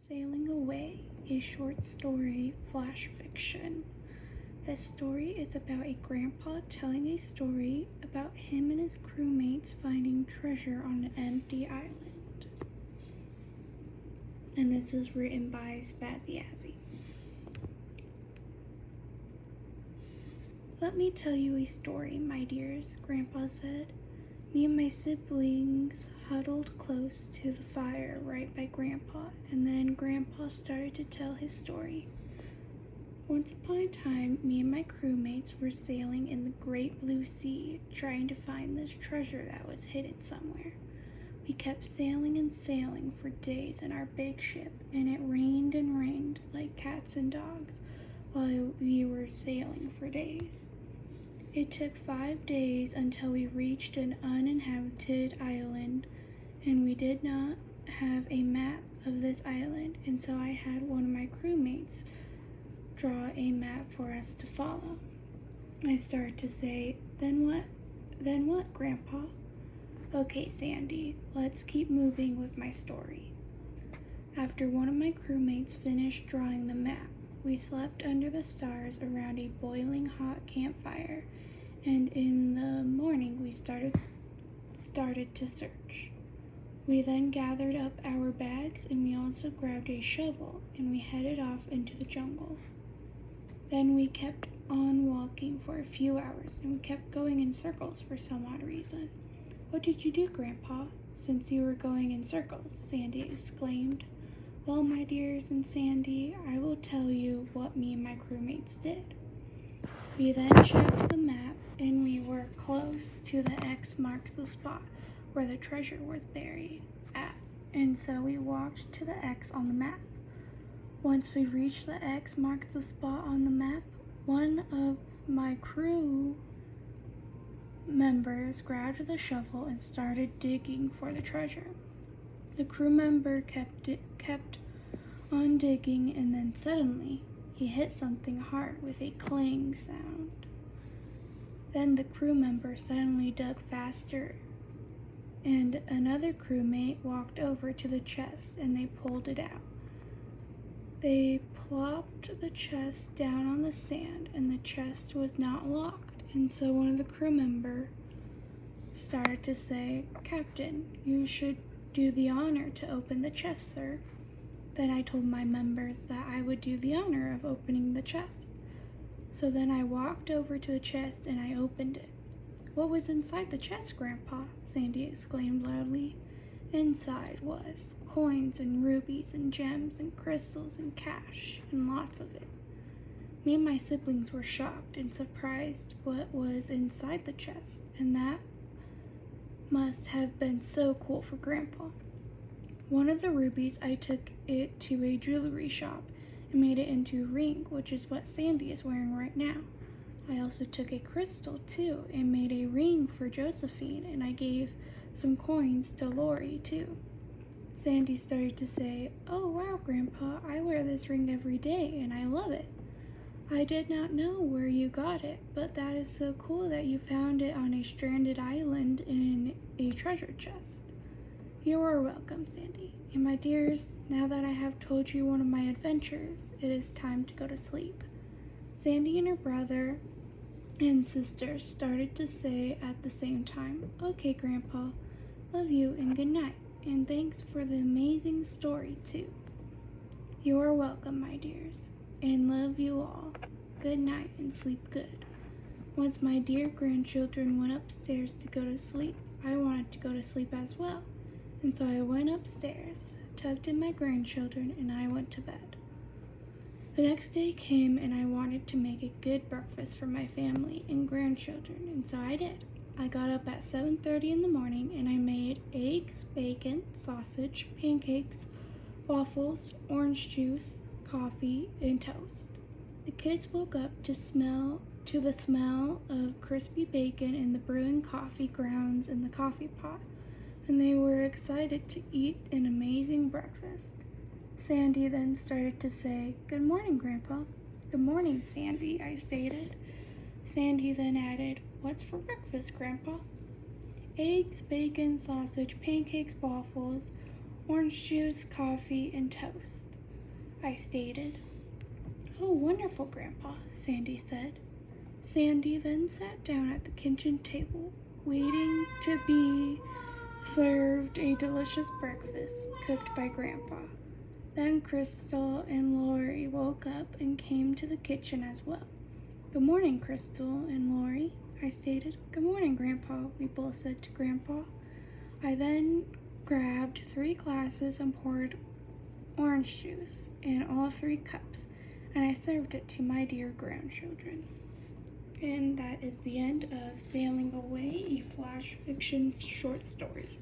Sailing Away, a short story flash fiction. This story is about a grandpa telling a story about him and his crewmates finding treasure on an empty island. And this is written by Spaz Out. "Let me tell you a story, my dears," Grandpa said. Me and my siblings huddled close to the fire right by Grandpa, and then Grandpa started to tell his story. Once upon a time, me and my crewmates were sailing in the great blue sea, trying to find this treasure that was hidden somewhere. We kept sailing and sailing for days in our big ship, and it rained and rained like cats and dogs while we were sailing for days. It took 5 days until we reached an uninhabited island, and we did not have a map of this island, and so I had one of my crewmates draw a map for us to follow. I started to say, Then what, Grandpa?" "Okay, Sandy, let's keep moving with my story." After one of my crewmates finished drawing the map, we slept under the stars around a boiling hot campfire, and in the morning we started to search. We then gathered up our bags, and we also grabbed a shovel, and we headed off into the jungle. Then we kept on walking for a few hours, and we kept going in circles for some odd reason. "What did you do, Grandpa, since you were going in circles?" Sandy exclaimed. "Well, my dears and Sandy, I will tell you what me and my crewmates did. We then checked the map, and we were close to the X marks the spot where the treasure was buried at, and so we walked to the X on the map. Once we reached the X marks the spot on the map, one of my crew members grabbed the shovel and started digging for the treasure. The crew member kept on digging, and then suddenly he hit something hard with a clang sound. Then the crew member suddenly dug faster, and another crewmate walked over to the chest and they pulled it out. They plopped the chest down on the sand, and the chest was not locked, and so one of the crew members started to say, "Captain, you should do the honor to open the chest, sir." Then I told my members that I would do the honor of opening the chest. So then I walked over to the chest and I opened it. "What was inside the chest, Grandpa?" Sandy exclaimed loudly. Inside was coins and rubies and gems and crystals and cash, and lots of it. Me and my siblings were shocked and surprised what was inside the chest, and that must have been so cool for Grandpa. One of the rubies, I took it to a jewelry shop and made it into a ring, which is what Sandy is wearing right now. I also took a crystal too and made a ring for Josephine, and I gave some coins to Lori too. Sandy started to say, "Oh wow, Grandpa, I wear this ring every day and I love it. I did not know where you got it, but that is so cool that you found it on a stranded island in a treasure chest." "You are welcome, Sandy. And my dears, now that I have told you one of my adventures, it is time to go to sleep." Sandy and her brother and sister started to say at the same time, "Okay, Grandpa, love you and good night, and thanks for the amazing story too." "You are welcome, my dears, and love you all. Good night and sleep good." Once my dear grandchildren went upstairs to go to sleep, I wanted to go to sleep as well, and so I went upstairs, tucked in my grandchildren, and I went to bed. The next day came, and I wanted to make a good breakfast for my family and grandchildren, and so I did. I got up at 7:30 in the morning, and I made eggs, bacon, sausage, pancakes, waffles, orange juice, coffee, and toast. The kids woke up to the smell of crispy bacon and the brewing coffee grounds in the coffee pot, and they were excited to eat an amazing breakfast. Sandy then started to say, "Good morning, Grandpa." "Good morning, Sandy," I stated. Sandy then added, "What's for breakfast, Grandpa?" "Eggs, bacon, sausage, pancakes, waffles, orange juice, coffee, and toast." I stated. Oh, wonderful, Grandpa, Sandy said. Sandy then sat down at the kitchen table, waiting to be served a delicious breakfast cooked by Grandpa. Then Crystal and Lori woke up and came to the kitchen as well. Good morning, Crystal and Lori, I stated. Good morning, Grandpa, we both said to Grandpa. I then grabbed 3 glasses and poured orange juice in all 3 cups, and I served it to my dear grandchildren. And that is the end of Sailing Away, a flash fiction short story.